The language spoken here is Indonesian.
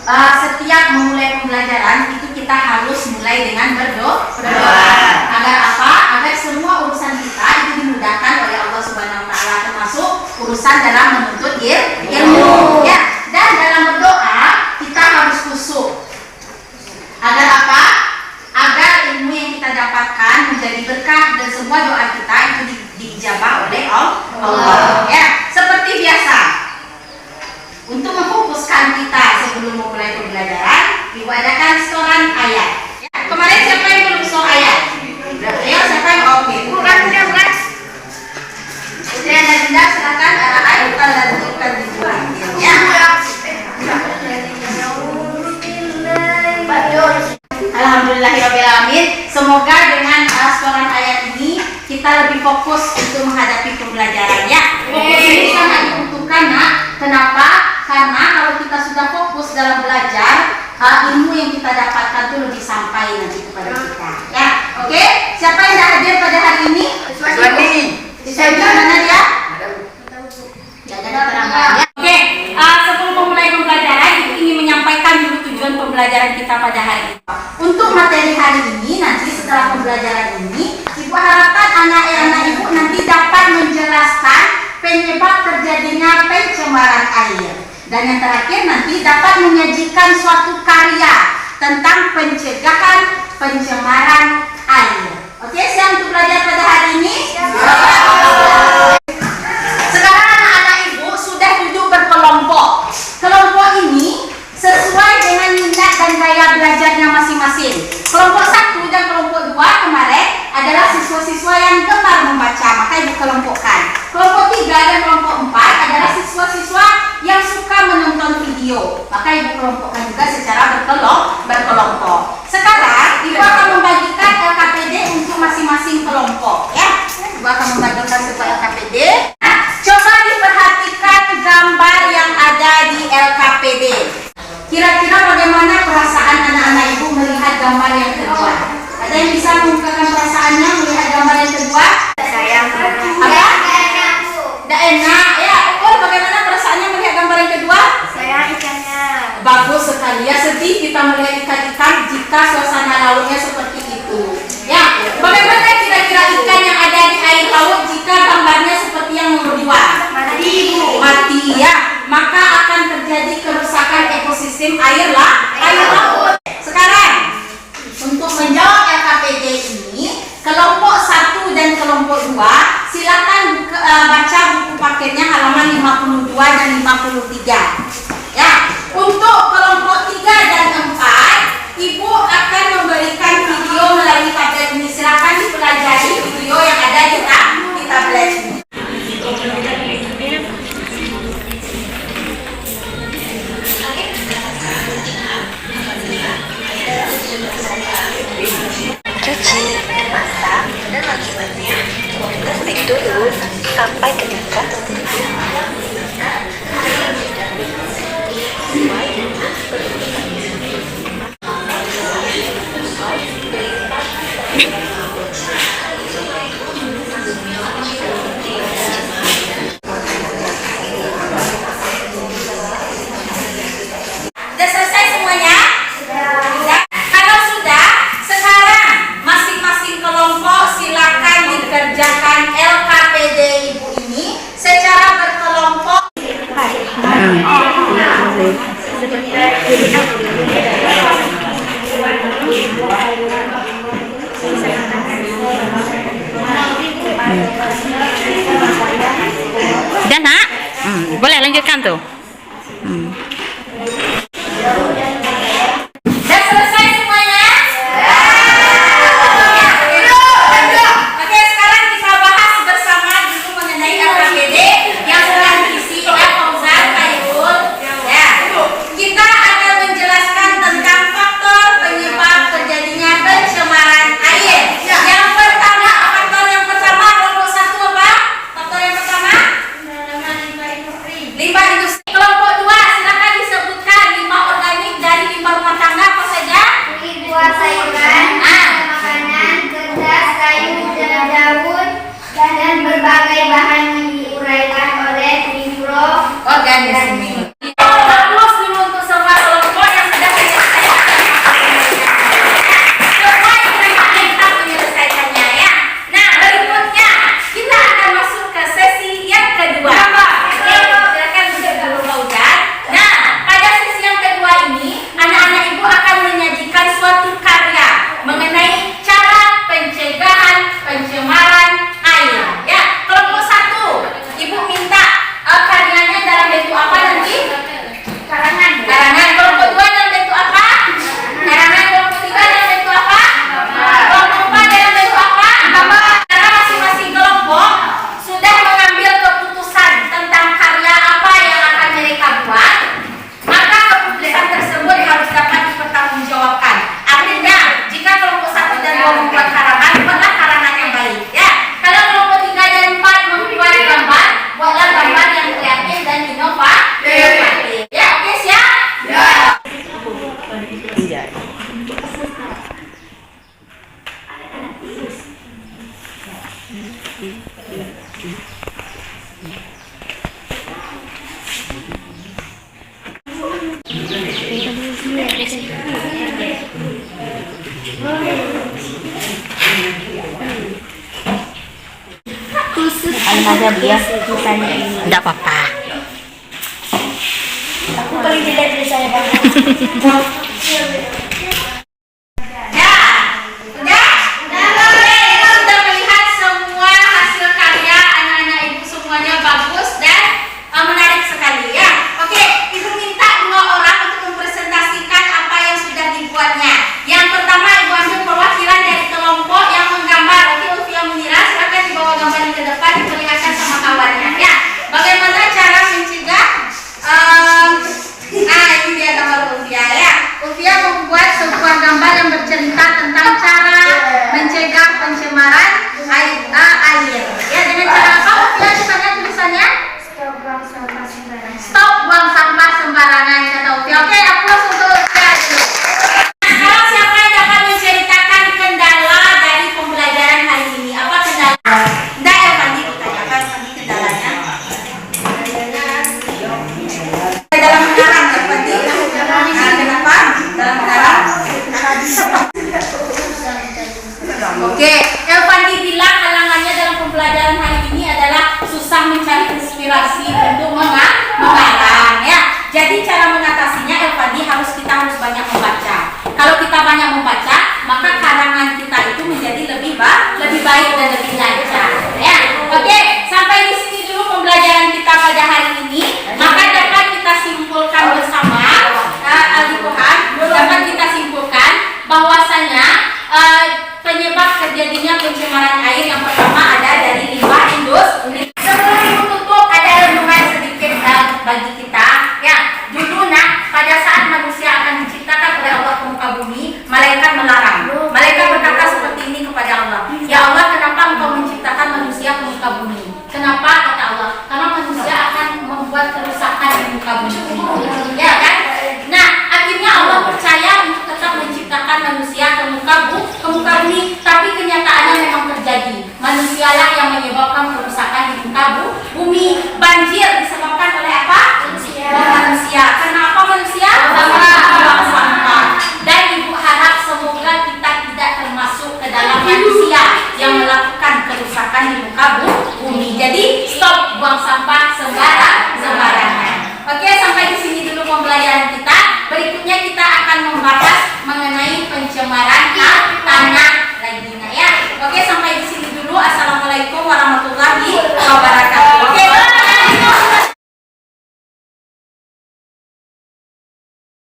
setiap memulai pembelajaran itu kita harus mulai dengan berdoa. Agar apa? Agar semua urusan kita itu dimudahkan oleh Allah Subhanahu Wa Taala, termasuk urusan dalam menuntut ilmu. Ya, dan dalam berdoa kita harus khusyuk. Agar apa? Agar ilmu yang kita dapatkan menjadi berkah dan semua doa kita itu dijabah oleh Allah. Ya, seperti biasa. Untuk memfokuskan kita sebelum memulai pembelajaran, diadakan setoran ayat. Ya, kemarin siapa yang belum setor ayat? Ayo, siapa yang oke? Bukan. Putri Anda silakan ayat lanjutkan dibuat. Ya. Alhamdulillahirobbilalamin. Semoga dengan setoran ayat ini kita lebih fokus untuk menghadapi pembelajaran. Ya, fokus ini sangat dibutuhkan, nak. Kenapa? Karena kalau kita sudah fokus dalam belajar, ilmu yang kita dapatkan itu lebih sampai nanti kepada kita. Ya, oke. Siapa yang dah hadir pada hari ini? Siswani mana dia? Ya, ada terangkan. Ya. Oke. Sebelum memulai pembelajaran, Ibu ingin menyampaikan dulu tujuan pembelajaran kita pada hari ini. Untuk materi hari ini, nanti setelah pembelajaran ini, Ibu harapkan anak-anak Ibu nanti dapat menjelaskan penyebab terjadinya pencemaran air. Dan yang terakhir nanti dapat menyajikan suatu karya tentang pencegahan pencemaran air. Oke, siap untuk belajar pada hari ini? Sekarang anak-anak Ibu sudah duduk berkelompok. Kelompok ini sesuai dengan minat dan gaya belajarnya masing-masing. Kelompok 1 dan kelompok 2 kemarin adalah siswa-siswa yang gemar membaca, maka Ibu kelompokkan. Kelompok 3 dan kelompok 4 adalah siswa-siswa yang suka menonton video, maka Ibu kelompokkan juga secara berkelompok. Sekarang Ibu akan membagikan LKPD untuk masing-masing kelompok. Ya, Ibu akan membagikan sebuah LKPD. Nah, coba diperhatikan gambar yang ada di LKPD. Kira-kira bagaimana perasaan anak-anak Ibu melihat gambar yang kedua? Ada yang bisa mengungkapkan perasaannya melihat gambar yang kedua? Saya Apa? Tidak enak. Ya, bagaimana perasaannya melihat gambar yang kedua? saya ikannya. Bagus sekali. Ya, sedih kita melihat ikan-ikan jika suasana lautnya seperti itu. Ya, bagaimana kira-kira ikan yang ada di air laut jika gambarnya seperti yang nomor 2? Mati, ya. Maka akan terjadi kerusakan ekosistem air laut. Sekarang untuk menjawab LKPD ini, kelompok 1 dan kelompok 2 silakan baca buku paketnya halaman 52 dan 53. Ya, untuk kelompok 3 dan 4, Ibu akan memberikan video melalui tablet ini. Silakan dipelajari video yang ada di tablet ini. Cuci, masak, dan lainnya. Plastik dulu sampai ketika Sudah selesai semuanya? Sudah. Kalau sudah, sekarang masing-masing kelompok silakan dikerjakan LKPD Ibu ini secara berkelompok. Udah, Nak? Boleh lanjutkan tuh. Sudah selesai semuanya? Oke, sekarang kita bahas bersama dulu mengenai LKPD yang telah diisi oleh Fauzan Khairul. Ya, kita akan menjelaskan tentang faktor penyebab terjadinya pencemaran air. Yang pertama, faktor yang pertama kelompok 1 apa? Faktor yang pertama? Limbah industri. aja dia misalnya ini. Enggak apa-apa. Aku paling tidak bisa ya, Bang.